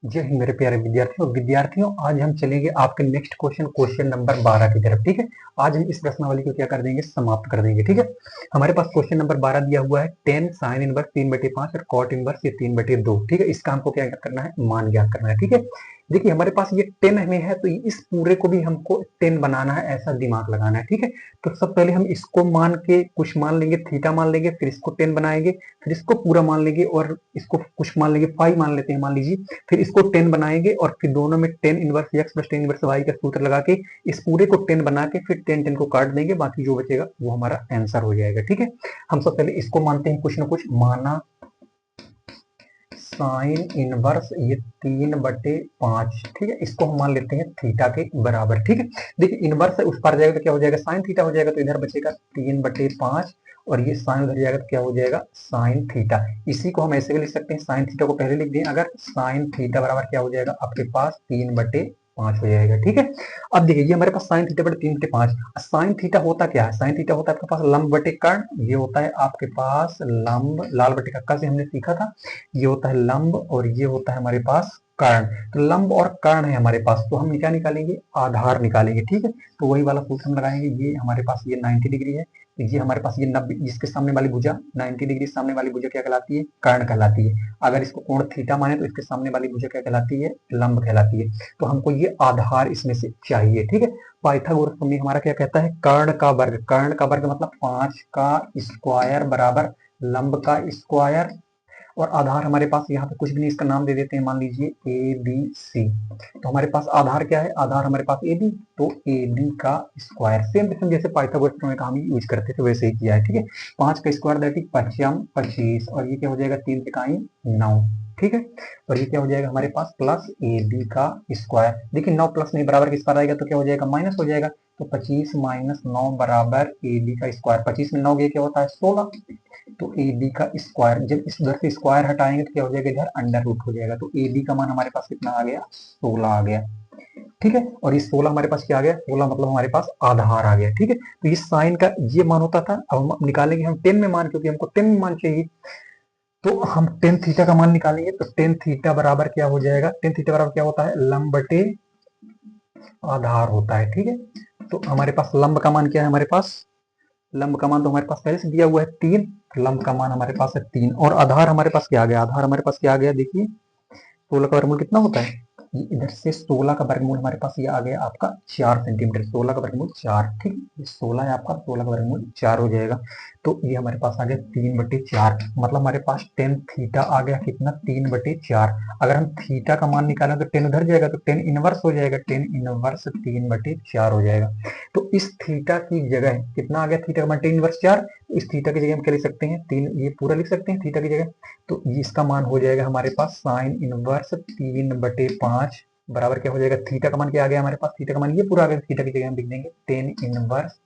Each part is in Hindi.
जय हिंद मेरे प्यारे विद्यार्थियों आज हम चलेंगे आपके नेक्स्ट क्वेश्चन नंबर 12 की तरफ। ठीक है, आज हम इस प्रश्नावली को क्या कर देंगे, समाप्त कर देंगे। ठीक है, हमारे पास क्वेश्चन नंबर 12 दिया हुआ है 10 साइन इनवर्स 3/5 और कॉट इनवर्स ये 3/2। ठीक है, इसका हमको क्या करना है, मान ज्ञात करना है। ठीक है, देखिए हमारे पास ये 10 में है तो इस पूरे को भी हमको 10 बनाना है, ऐसा दिमाग लगाना है। ठीक है, तो सब पहले हम इसको मान के कुछ मान लेंगे, थीटा मान लेंगे, फिर इसको 10 बनाएंगे, फिर इसको पूरा मान लेंगे और इसको कुछ मान लेंगे, 5 मान लेते हैं मान लीजिए, फिर इसको 10 बनाएंगे और फिर दोनों में 10 inverse x plus 10 inverse y का सूत्र लगा के इस पूरे को 10 बना के फिर 10 को काट देंगे, बाकी जो बचेगा वो हमारा आंसर हो जाएगा। ठीक है, हम सब पहले इसको मानते हैं कुछ ना कुछ, माना साइन इनवर्स ये 3/5। ठीक है, इसको हम मान लेते हैं थीटा के बराबर। ठीक है, देखिए इनवर्स उस पर जाएगा तो क्या हो जाएगा, साइन थीटा हो जाएगा, तो इधर बचेगा 3/5 और ये साइन उधर जाएगा तो क्या हो जाएगा, साइन थीटा। इसी को हम ऐसे भी लिख सकते हैं, साइन थीटा को पहले लिख दें, अगर साइन थीटा बराबर क्या हो जाएगा आपके पास 3/5 हो जाएगा। ठीक है, अब देखिए ये हमारे पास साइन थीटा बटे 3/5, साइन थीटा होता क्या है, साइन थीटा होता है आपके पास लंब बटे कर्ण, ये होता है आपके पास लंब, लाल बटे कक्का से हमने सीखा था, ये होता है लंब और ये होता है हमारे पास कर्ण। तो लंब और कर्ण है हमारे पास, तो हम क्या निकालेंगे, आधार निकालेंगे। ठीक है, तो वही वाला सूत्र हम लगाएंगे, ये हमारे पास ये 90 डिग्री है, तो ये हमारे पास ये 90, इसके सामने वाली भुजा 90 डिग्री, सामने वाली भुजा क्या कहलाती है, कर्ण कहलाती है। अगर इसको कोण थीटा माने तो इसके सामने वाली भुजा क्या कहलाती है, लंब कहलाती है। तो हमको ये आधार इसमें से चाहिए। ठीक है, पाइथागोरस प्रमेय हमारा क्या कहता है, कर्ण का वर्ग, कर्ण का वर्ग मतलब 5 का स्क्वायर बराबर लंब का स्क्वायर, और आधार हमारे पास यहाँ पे कुछ भी नहीं, इसका नाम दे देते हैं, मान लीजिए ए बी सी। तो हमारे पास आधार क्या है, आधार हमारे पास ए बी, तो ए बी का स्क्वायर, सेम टू सेम जैसे पाइथागोरस प्रमेय का हम यूज करते थे वैसे ही किया है। ठीक है, 5 का स्क्वायर दैट इज 25 और ये क्या हो जाएगा 3 तिकाई 9। ठीक है, और ये क्या हो जाएगा हमारे पास प्लस ए बी का स्क्वायर। देखिए 9 प्लस नहीं बराबर किस पर आएगा, तो क्या हो जाएगा, माइनस हो जाएगा, तो 25 माइनस 9 बराबर ए बी का स्क्वायर। 25 में 9 गया क्या होता है 16, तो ए बी का स्क्वायर, जब इस उधर से स्क्वायर हटाएंगे तो क्या हो जाएगा, इधर अंडर रूट हो जाएगा, तो ए बी का मान हमारे पास कितना आ गया, 16 आ गया। ठीक है, और ये 16 हमारे पास क्या आ गया, 16 मतलब हमारे पास आधार आ गया। ठीक है, तो ये साइन का ये मान होता था, अब हम निकालेंगे हम 10 में मान, क्योंकि हमको 10 में मान चाहिए, तो हम टेन थीटा का मान निकालेंगे, तो टेन थीटा बराबर क्या हो जाएगा, टेन थीटा बराबर क्या होता है, लंब बटे आधार होता है। ठीक है, तो हमारे पास लंब का मान क्या है, हमारे पास लंब का मान तो हमारे पास पहले से दिया हुआ है 3, लंब का मान हमारे पास है 3, और आधार हमारे पास क्या आ गया, आधार हमारे पास क्या आ गया, देखिए 16 का वर्गमूल कितना होता है, ये इधर से 16 का वर्गमूल हमारे पास ये आ गया आपका 4 सेंटीमीटर, 16 का वर्गमूल 4। ठीक, ये 16 है आपका, 16 का वर्गमूल 4 हो जाएगा, तो ये हमारे पास आ गया 3/4, मतलब हमारे पास टेन थीटा आ गया कितना, 3/4। अगर हम थीटा का मान निकालें तो 10 उधर जाएगा, तो 10 इनवर्स हो जाएगा, 10 इनवर्स 3/4 हो जाएगा। तो इस थीटा की जगह कितना आ गया, थीटा का मान 10 इनवर्स 4, इस थीटा की जगह हम क्या लिख सकते हैं, 3, ये पूरा लिख सकते हैं थीटा की जगह, तो इसका मान हो जाएगा हमारे पास साइन इनवर्स 3/5 बराबर क्या हो जाएगा, थीटा का मान क्या आ गया हमारे पास, थीटा का मान ये पूरा आ गया, थीटा की जगह हम लिख देंगे 10 इनवर्स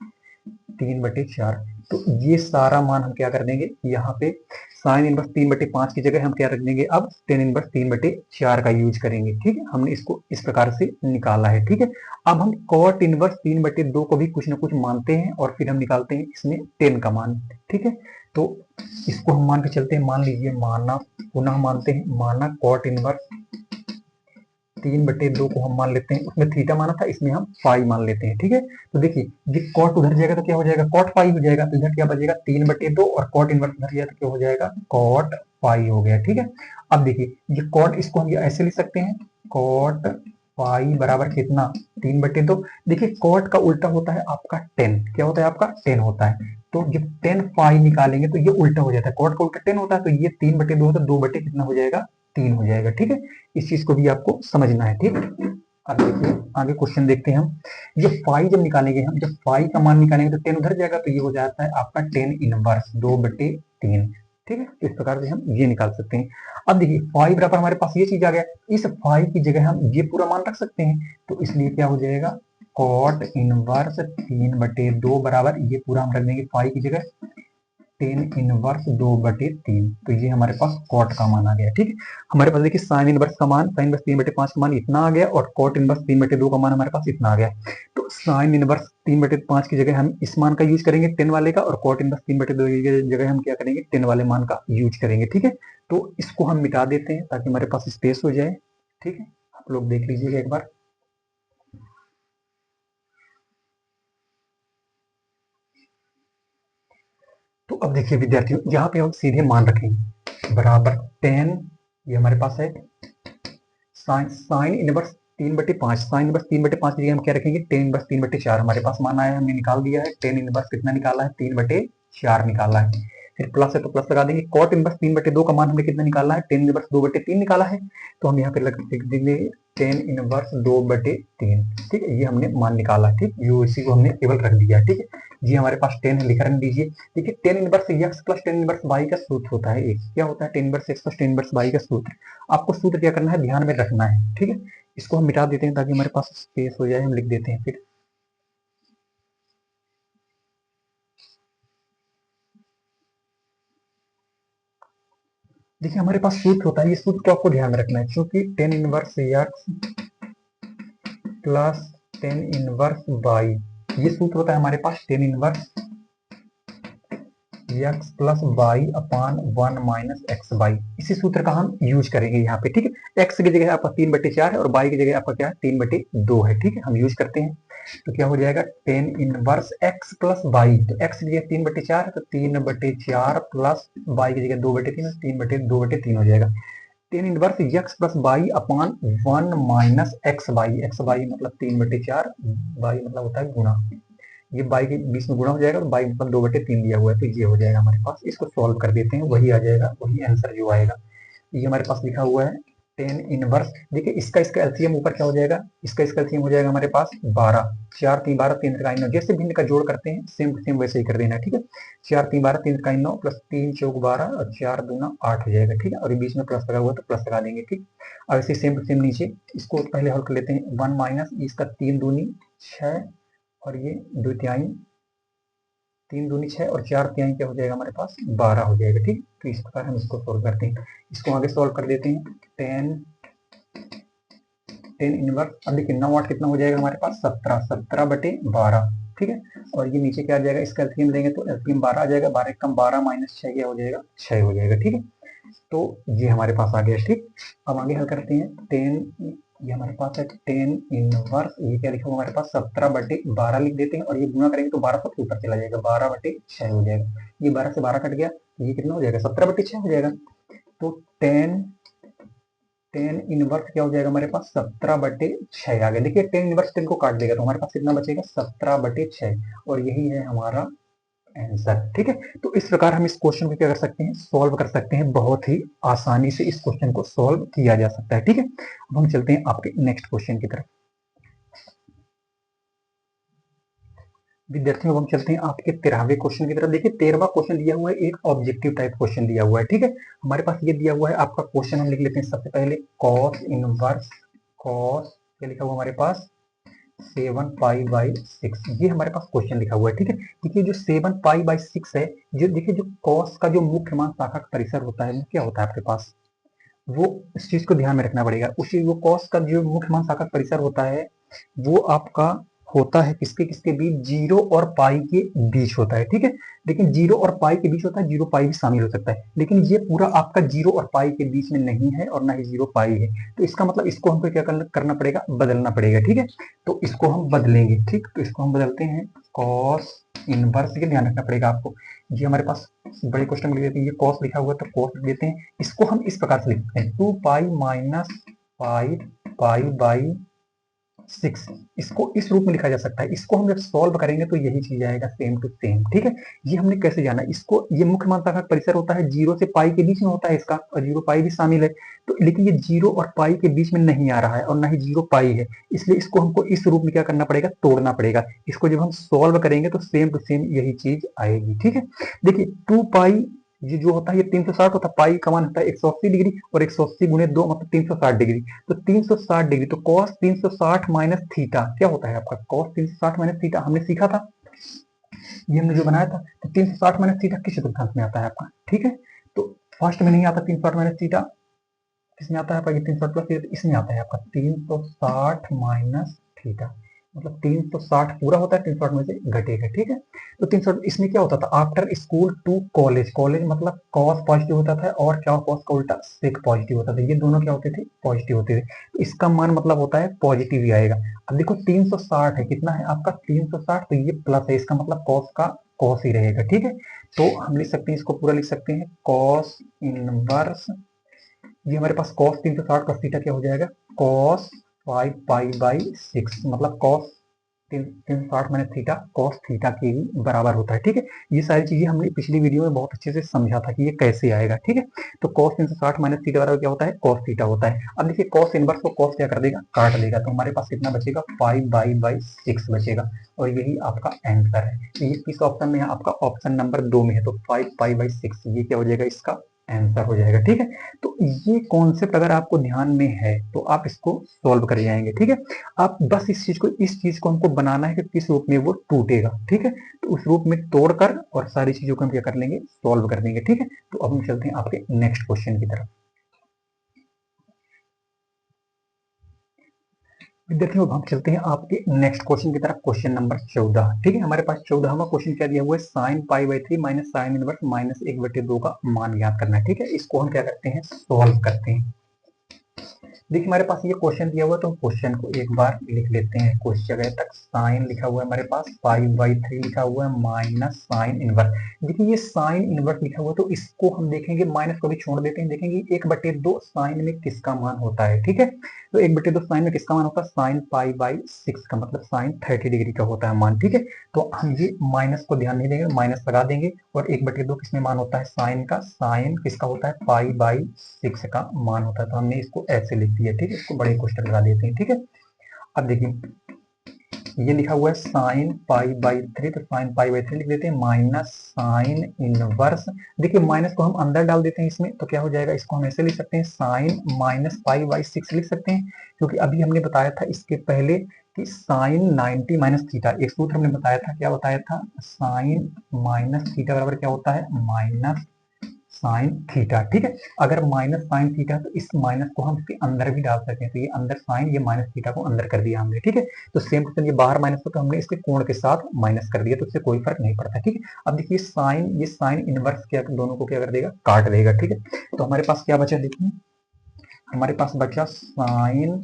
3/4। तो ये सारा मान हम क्या कर देंगे, यहाँ पे साइन इनवर्स 3/5 की जगह हम क्या रख देंगे, अब 10 इनवर्स 3/4 का यूज करेंगे। ठीक है, हमने इसको इस प्रकार से निकाला है। ठीक है, अब हम कॉट इनवर्स 3/2 को भी कुछ ना कुछ मानते हैं और फिर हम निकालते हैं इसमें 10 का मान। ठीक है, तो इसको हम मान के चलते हैं, मान लीजिए, माना पुनः मानते हैं, माना कॉट इनवर्स 3/2 को हम मान लेते हैं, उसमें थीटा माना था, इसमें हम पाई मान लेते हैं। ठीक है, तो देखिए ये कॉट उधर जाएगा तो क्या हो जाएगा, कॉट पाई हो जाएगा, तो इधर क्या बचेगा 3/2, और कॉट इनवर्स उधर जाएगा तो क्या हो जाएगा, कॉट पाई हो गया। ठीक है, अब देखिए ये कॉट, इसको हम ऐसे लिख सकते हैं, कॉट पाई बराबर कितना, 3/2। देखिए कॉट का उल्टा होता है आपका 10, क्या होता है आपका 10 होता है, तो जब 10 पाई निकालेंगे तो ये उल्टा हो जाता है, कॉट का उल्टा 10 होता है, तो ये 3/2 है, तो 2 बटे कितना हो जाएगा, 3 हो जाएगा। ठीक है, इस चीज को भी आपको समझना है। ठीक, अब देखिए आगे क्वेश्चन देखते हैं हम, ये फाई जब निकालेंगे हम, जब फाई का मान निकालेंगे तो 10 उधर जाएगा, तो ये हो जाता है आपका 10 इनवर्स 2/3। ठीक है, इस प्रकार से हम ये निकाल सकते हैं। अब देखिए फाई बराबर हमारे पास ये चीज आ गया, इस फाई की जगह हम ये पूरा मान रख सकते हैं, तो इसलिए क्या हो जाएगा, कॉट इनवर्स 3/2 बराबर ये पूरा हम रख देंगे फाई की जगह 10 इनवर्स 2/3, तो ये हमारे पास कॉट का मान आ गया। ठीक है, हमारे पास देखिए साइन इनवर्स का मान, साइन इनवर्स 3/5 का मान इतना आ गया, और कॉट इनवर्स 3/2 का मान हमारे पास इतना आ गया। तो साइन इनवर्स 3/5 की जगह हम इस मान का यूज करेंगे 10 वाले का, और कॉट इनवर्स 3/2 की जगह हम क्या करेंगे, 10 वाले मान का यूज करेंगे। ठीक है, तो इसको हम मिटा देते हैं ताकि हमारे पास स्पेस हो जाए। ठीक है, आप लोग देख लीजिएगा एक बार। तो अब देखिए विद्यार्थियों, यहाँ पे हम सीधे मान रखेंगे बराबर 10, ये हमारे पास है साइन इनवर्स 3/5, साइन इनवर्स 3/5 की जगह हम क्या रखेंगे, टेन इनवर्स 3/4 हमारे पास मान आया है, हमने निकाल दिया है। टेन इनवर्स कितना निकाला है, 3/4 निकाला है। फिर प्लस है तो प्लस लगा देंगे। कॉट इनवर्स 3/2 का मान हमने कितना निकाला है, टेन इनवर्स 2/3 निकाला है। तो हम यहाँ पे लिख देंगे टेन इनवर्स 2/3। ठीक है, ये हमने मान निकाला। ठीक, यू इसी को हमने केवल रख दिया। ठीक है जी, हमारे पास 10 है, लिखा रख दीजिए। देखिए tan inverse x plus tan inverse Y का सूत्र होता है एक, क्या होता है, tan inverse x plus tan inverse Y का सूत्र। आपको सूत्र क्या करना है, ध्यान में रखना है। ठीक है, इसको हम मिटा देते हैं ताकि हमारे पास स्पेस हो जाए, हम लिख देते हैं। फिर देखिए हमारे पास सूत्र होता है, ये सूत्र को आपको ध्यान में रखना है, क्योंकि tan inverse x plus tan inverse y, ये सूत्र होता है हमारे पास tan inverse x plus y upon 1 minus x y. इसी सूत्र का हम यूज करेंगे यहाँ पे। ठीक है, एक्स की जगह आपका 3/4 है और वाई की जगह आपका क्या है, 3/2 है। ठीक है, हम यूज करते हैं। तो क्या हो जाएगा, tan inverse x plus Y, तो एक्स की जगह 3/4 है तो 3/4 प्लस वाई की जगह 2/3, 3/2/3 हो जाएगा। Tan inverse x plus y upon 1 minus x y, x y मतलब 3/4, वाई मतलब होता है गुणा, ये बाई के बीच में गुणा हो जाएगा और बाई मतलब 2/3 दिया हुआ है, तो ये हो जाएगा हमारे पास। इसको सॉल्व कर देते हैं, वही आ जाएगा, वही आंसर जो आएगा। ये हमारे पास लिखा हुआ है टेन इनवर्स। देखिए इसका एलसीएम ऊपर क्या हो जाएगा, इसका एलसीएम हो जाएगा हमारे पास 12, 4 3 12 3 का 9, जैसे भिन्न का जोड़ करते हैं सेम टू सेम वैसे ही कर देना। ठीक है, 4 3 12 3 का 9 प्लस 3 चौक 12 और 4 दूना 8 हो जाएगा। ठीक है, और बीच में प्लस लगा हुआ तो प्लस लगा देंगे। ठीक, अब ऐसे सेम टू सेम नीचे इसको पहले हल कर लेते हैं। 1 माइनस इसका 3 दूनी 6 और ये 2 तिहाई, 3 दूनी 6 और 4 तिहाई क्या हो जाएगा हमारे पास, 12 हो जाएगा। ठीक, तो इस प्रकार हम इसको सोल्व करते हैं। इसको आगे सोल्व कर देते हैं। टेन इनवर्स, अब देखिए 9 8 कितना हो जाएगा हमारे पास, 17, 17/12। ठीक है, और ये नीचे क्या आ जाएगा, इसका एलसीएम लेंगे तो एलसीएम 12 आ जाएगा, 12 कम 12 माइनस 6 क्या हो जाएगा, 6 हो जाएगा। ठीक है, तो ये हमारे पास आ गया। ठीक, अब आगे हल करते हैं। टेन, ये हमारे पास है टेन इनवर्स, ये क्या लिखा हुआ हमारे पास, 17/12 लिख देते हैं और ये गुणा करेंगे तो 12 सबसे ऊपर चला जाएगा, 12/6 हो जाएगा। ये 12 से 12 कट गया तो ये कितना हो जाएगा, 17/6 हो जाएगा। तो टेन इनवर्स क्या हो जाएगा हमारे पास, 17/6 आ गया। देखिए टेन इनवर्स 10 को काट देगा तो हमारे पास कितना बचेगा, 17/6, और यही है हमारा आंसर। ठीक है, तो इस प्रकार हम इस क्वेश्चन को क्या कर सकते हैं, सॉल्व कर सकते हैं। बहुत ही आसानी से इस क्वेश्चन को सॉल्व किया जा सकता है। ठीक है, अब हम चलते हैं आपके नेक्स्ट क्वेश्चन की तरफ। विद्यार्थियों हम चलते हैं आपके 13वें क्वेश्चन की तरफ। देखिए 13वां क्वेश्चन दिया हुआ है, एक ऑब्जेक्टिव टाइप क्वेश्चन दिया हुआ है। ठीक है, हमारे पास ये दिया हुआ है आपका क्वेश्चन, हम लिख लेते हैं सबसे पहले कॉस इनवर्स, कॉस क्या लिखा हुआ हमारे पास, 7π/6, ये हमारे पास क्वेश्चन लिखा हुआ है। ठीक है, देखिए जो 7π/6 है, जो देखिए जो कॉस का जो मुख्य मान शाखा का परिसर होता है वो क्या होता है आपके पास, वो इस चीज को ध्यान में रखना पड़ेगा। उसी वो कॉस का जो मुख्य मान शाखा का परिसर होता है वो आपका होता है किसके किसके बीच, 0 और पाई के बीच होता है। ठीक है, लेकिन 0 और पाई के बीच होता है, 0 पाई भी शामिल हो सकता है, लेकिन ये पूरा आपका 0 और पाई के बीच में नहीं है और ना ही 0 पाई है। तो इसका मतलब इसको हमको क्या करना पड़ेगा, बदलना पड़ेगा। ठीक है, तो इसको हम बदलेंगे। ठीक, तो इसको हम बदलते हैं कॉस इनवर्स, ये ध्यान रखना पड़ेगा आपको। ये हमारे पास बड़े क्वेश्चन में लिख देते हैं, ये कॉस लिखा हुआ है तो कॉस लिख देते हैं। इसको हम इस प्रकार से लिखते हैं 2π माइनस 5π/6, इसको इस रूप में लिखा जा सकता है। इसको हम जब सॉल्व करेंगे तो यही चीज आएगा सेम टू सेम। ठीक है, ये हमने कैसे जाना, इसको ये मुख्य मान शाखा का परिसर होता है 0 से पाई के बीच में होता है इसका, और 0 पाई भी शामिल है। तो लेकिन ये 0 और पाई के बीच में नहीं आ रहा है और ना ही 0 पाई है, इसलिए इसको हमको इस रूप में क्या करना पड़ेगा, तोड़ना पड़ेगा। इसको जब हम सॉल्व करेंगे तो सेम टू सेम यही चीज आएगी। ठीक है, देखिए 2π, ये जो होता है ये 360 होता है, पाई का मान होता है 180 डिग्री, और 180 गुणे 2 मतलब 360 डिग्री। तो 360 डिग्री, तो cos 360 माइनस थीटा क्या होता है आपका, cos 360 माइनस थीटा हमने सीखा था, ये हमने जो बनाया था। तो 360 माइनस थीटा किस चतुर्थांश में आता है आपका। ठीक है, तो फर्स्ट में नहीं आता 360 माइनस थीटा, किसमें आता है आपका, ये 360 प्लस, इसमें आता है आपका 360 माइनस थीटा। मतलब 360 पूरा होता है, 360 में से घटेगा, ठीक है। तो 360 इसमें क्या होता था, after school to college, college मतलब कॉस पॉजिटिव होता था और क्या कॉस का उल्टा सेक पॉजिटिव होता था, ये दोनों क्या होते थे, पॉजिटिव होते थे। तो इसका मान मतलब होता है पॉजिटिव ही आएगा। अब देखो 360 है, कितना है आपका 360, तो ये प्लस है, इसका मतलब कॉस का कॉस ही रहेगा, ठीक है। तो हम लिख सकते हैं, इसको पूरा लिख सकते हैं कॉस इनवर्स, ये हमारे पास कॉस 360 का थीटा क्या हो जाएगा, कॉस 5 पाई बाई 6, मतलब cos 360 minus theta cos theta के ही बराबर होता है, ठीक है। ये सारी चीजें हमने पिछली वीडियो में बहुत अच्छे से समझा था कि ये कैसे आएगा, ठीक है। तो कॉस 360 माइनस थीटा बराबर क्या होता है, कॉस थीटा होता है। अब देखिए कॉस इनवर्स को कॉस क्या कर देगा, काट देगा, तो हमारे पास कितना बचेगा, 5 बाई 6 बचेगा, और यही आपका आंसर है। तो ये किस ऑप्शन में है, आपका ऑप्शन नंबर 2 में है, तो 5 पाई बाई 6 ये क्या हो जाएगा, इसका आंसर हो जाएगा, ठीक है। तो ये कॉन्सेप्ट अगर आपको ध्यान में है तो आप इसको सॉल्व कर जाएंगे, ठीक है। आप बस इस चीज को हमको बनाना है कि किस रूप में वो टूटेगा, ठीक है। तो उस रूप में तोड़कर और सारी चीजों को हम क्या कर लेंगे, सॉल्व कर देंगे, ठीक है। तो अब हम चलते हैं आपके नेक्स्ट क्वेश्चन की तरफ। विद्यार्थियों अब हम चलते हैं आपके नेक्स्ट क्वेश्चन की तरफ, क्वेश्चन नंबर 14, ठीक है। हमारे पास 14वां क्वेश्चन क्या दिया हुआ है, sine pi by 3 minus sine inverse minus 1/2 का मान ज्ञात करना है, ठीक है। इसको हम क्या करते हैं, सॉल्व करते हैं। देखिए हमारे पास ये क्वेश्चन दिया हुआ है, तो हम क्वेश्चन को एक बार लिख लेते हैं। कुछ जगह तक साइन लिखा हुआ है हमारे पास, 5/3 लिखा हुआ है माइनस साइन इनवर्स। देखिए ये साइन इनवर्स लिखा हुआ है, तो इसको हम देखेंगे, माइनस को भी छोड़ देते हैं, देखेंगे 1/2 साइन में किसका मान होता है, ठीक है। तो 1/2 साइन में किसका मान होता है, साइन π/6 का, मतलब साइन 30 डिग्री का होता है मान, ठीक है। तो हम ये माइनस को ध्यान नहीं देंगे, माइनस लगा देंगे, और 1/2 किसमें मान होता है, साइन का, साइन किसका होता है, π/6 का मान होता है। तो हमने इसको ऐसे लिख दिया, ठीक है। इसको बड़े क्वेश्चन लगा देते हैं, ठीक है। अब देखिए ये लिखा हुआ है साइन π/3, तो साइन π/3 लिख देते हैं माइनस साइन इनवर्स। देखिए माइनस को हम अंदर डाल देते हैं इसमें, तो क्या हो जाएगा, इसको हम ऐसे लिख सकते हैं, साइन माइनस π/6 लिख सकते हैं, क्योंकि अभी हमने बताया था इसके पहले कि साइन 90 माइनस थीटा, एक सूत्र हमने बताया था, क्या बताया था, साइन माइनस थीटा बराबर क्या होता है, माइनस साइन थीटा, ठीक है। अगर माइनस साइन थीटा तो इस माइनस को हम इसके अंदर भी डाल सकते हैं, तो ये अंदर साइन, ये माइनस थीटा को अंदर कर दिया हमने, ठीक है। तो सेम क्वेश्चन ये बाहर माइनस होता है, हमने इसके कोण के साथ माइनस कर दिया, तो इससे कोई फर्क नहीं पड़ता, ठीक है। अब देखिए साइन, ये साइन इनवर्स क्या दोनों को क्या कर देगा, काट देगा, ठीक है। तो हमारे पास क्या बचा, देखिए हमारे पास बचा साइन,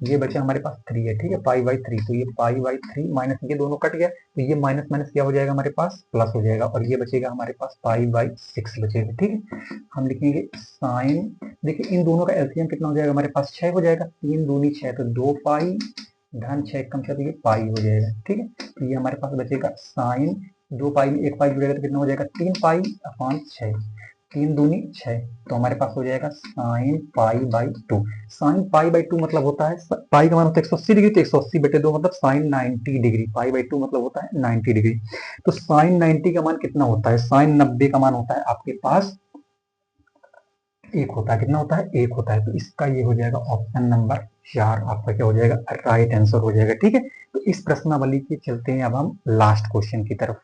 ये बचा हमारे पास 3 है, ठीक है, π/3, तो ये π/3 माइनस ये दोनों कट गया, तो ये माइनस माइनस क्या हो जाएगा हमारे पास, प्लस हो जाएगा, और ये बचेगा हमारे पास π/6 बचेगा, ठीक है। हम लिखेंगे साइन, देखिए इन दोनों का एलसीएम कितना हो जाएगा हमारे पास, 6 हो जाएगा, 3 दूनी 6, तो 2 धन 6 कम से, तो ये पाई हो जाएगा, ठीक है। तो ये हमारे पास बचेगा साइन, 2 में 1 जुड़ेगा तो कितना हो जाएगा, 3 π/6, 3 दूनी 6, तो हमारे पास हो जाएगा साइन π/2। साइन π/2 मतलब होता है, पाई का मान होता है 180 डिग्री, तो 180/2 मतलब साइन 90 डिग्री, π/2 मतलब होता है 90 डिग्री। तो साइन 90 का मान कितना होता है, साइन 90 का मान होता है आपके पास 1 होता है, कितना होता है, 1 होता है। तो इसका ये हो जाएगा ऑप्शन नंबर 4 आपका क्या हो जाएगा, राइट आंसर हो जाएगा, ठीक है। तो इस प्रश्नावली के चलते हैं अब हम लास्ट क्वेश्चन की तरफ।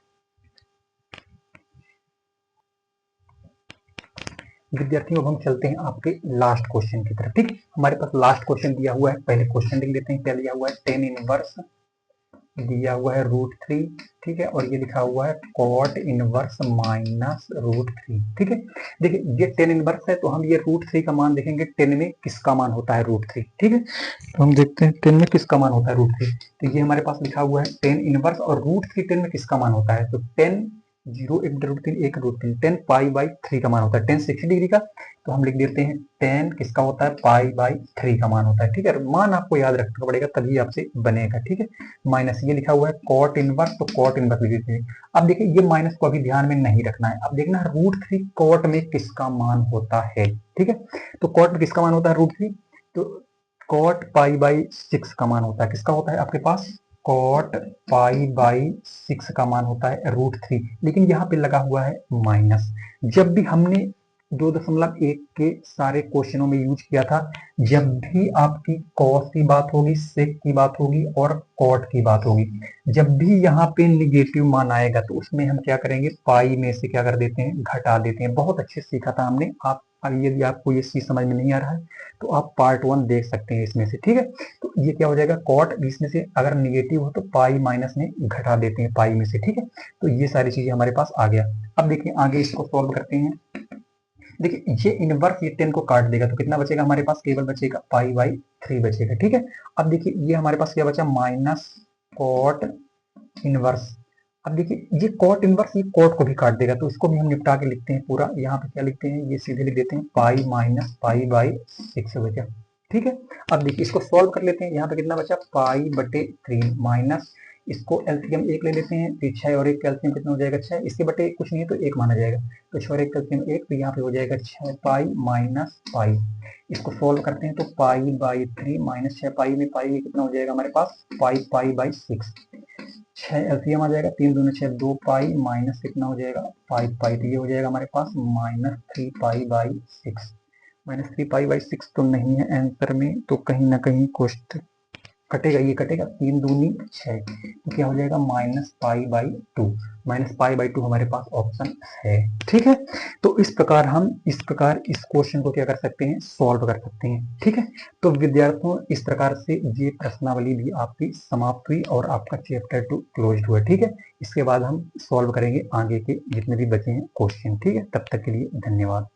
विद्यार्थियों अब हम चलते हैं आपके लास्ट क्वेश्चन की तरफ, ठीक। हमारे पास लास्ट क्वेश्चन दिया हुआ है, पहले क्वेश्चन लिख लेते हैं, क्या दिया हुआ है, टेन इनवर्स दिया हुआ है √3, ठीक है, और ये लिखा हुआ है कॉट इनवर्स माइनस √3, ठीक है। देखिए ये टेन इनवर्स है, तो हम ये √3 का मान देखेंगे, 10 में किसका मान होता है √3, ठीक है। तो हम देखते हैं 10 में किसका मान होता है √3, तो ये हमारे पास लिखा हुआ है 10 इनवर्स, और √3 10 में किसका मान होता है, तो 10 0 1 √3 1 √3, 10 π/3 का मान होता है, 10 60 डिग्री का, तो हम लिख देते हैं 10 किसका होता है, π/3 का मान होता है, ठीक है। मान आपको याद रखना पड़ेगा तभी आपसे बनेगा, ठीक है। माइनस ये लिखा हुआ है कॉट इनवर्स, तो कॉट इनवर्स लिख देते हैं। अब देखिए ये माइनस को अभी ध्यान में नहीं रखना है, अब देखना है √3 कॉट में किसका मान होता है, ठीक है। तो कॉट में किसका मान होता है √3, तो कॉट π/6 का मान होता है, किसका होता है आपके पास, कॉट π/6 का मान होता है √3, लेकिन यहाँ पे लगा हुआ है माइनस। जब भी हमने 2.1 के सारे क्वेश्चनों में यूज किया था, जब भी आपकी कॉस की बात होगी, सेक की बात होगी और कॉट की बात होगी, जब भी यहाँ पे निगेटिव मान आएगा तो उसमें हम क्या करेंगे, पाई में से क्या कर देते हैं, घटा देते हैं। बहुत अच्छे सीखा था हमने, आप अब यदि आपको ये चीज समझ में नहीं आ रहा है तो आप पार्ट 1 देख सकते हैं इसमें से, ठीक है। तो ये क्या हो जाएगा, कॉट इसमें से अगर निगेटिव हो तो पाई माइनस में घटा देते हैं पाई में से, ठीक है। तो ये सारी चीजें हमारे पास आ गया। अब देखिए आगे इसको सॉल्व करते हैं। देखिए ये इनवर्स ये 10 को काट देगा तो कितना बचेगा हमारे पास, केवल बचेगा पाई बाई 3 बचेगा, ठीक है। अब देखिए ये हमारे पास क्या बचा, माइनस कॉट इनवर्स। अब देखिए ये कॉट इनवर्स ये कॉट को भी काट देगा तो इसको भी हम निपटा के लिखते हैं पूरा। यहाँ पे क्या लिखते हैं, ये सीधे लिख देते हैं पाई माइनस पाई बाई 6 बचा, ठीक है। अब देखिए इसको सॉल्व कर लेते हैं। यहाँ पे कितना बचा, पाई बटे 3 माइनस, इसको एलसीएम 1 ले लेते हैं तो 6 और 1 का एलसीएम कितना हो जाएगा 6, इसके बटे कुछ नहीं है तो 1 माना जाएगा, तो 6 और 1 का एलसीएम 1, तो यहाँ पे हो जाएगा 6 पाई माइनस पाई। इसको सोल्व करते हैं तो पाई बाई 3 माइनस 6 पाई में पाई कितना हो जाएगा हमारे पास, पाई पाई बाई 6, 6 एलसीएम आ जाएगा, 3 दूनी 6, 2 पाई माइनस कितना हो जाएगा 5 पाई, तो ये हो जाएगा हमारे पास minus 3 pi by 6। Minus 3 pi by 6 तो नहीं है आंसर में, तो कहीं ना कहीं कुछ कटेगा, ये कटेगा, 3 दूनी 6, तो क्या हो जाएगा minus pi by 2। Minus pi by 2 हमारे पास ऑप्शन है, ठीक है। तो इस प्रकार हम इस क्वेश्चन को क्या कर सकते हैं, सॉल्व कर सकते हैं, ठीक है। तो विद्यार्थियों इस प्रकार से ये प्रश्नावली भी आपकी समाप्त हुई और आपका चैप्टर 2 क्लोज हुआ, ठीक है। इसके बाद हम सॉल्व करेंगे आगे के जितने भी बचे हैं क्वेश्चन, ठीक है। तब तक के लिए धन्यवाद।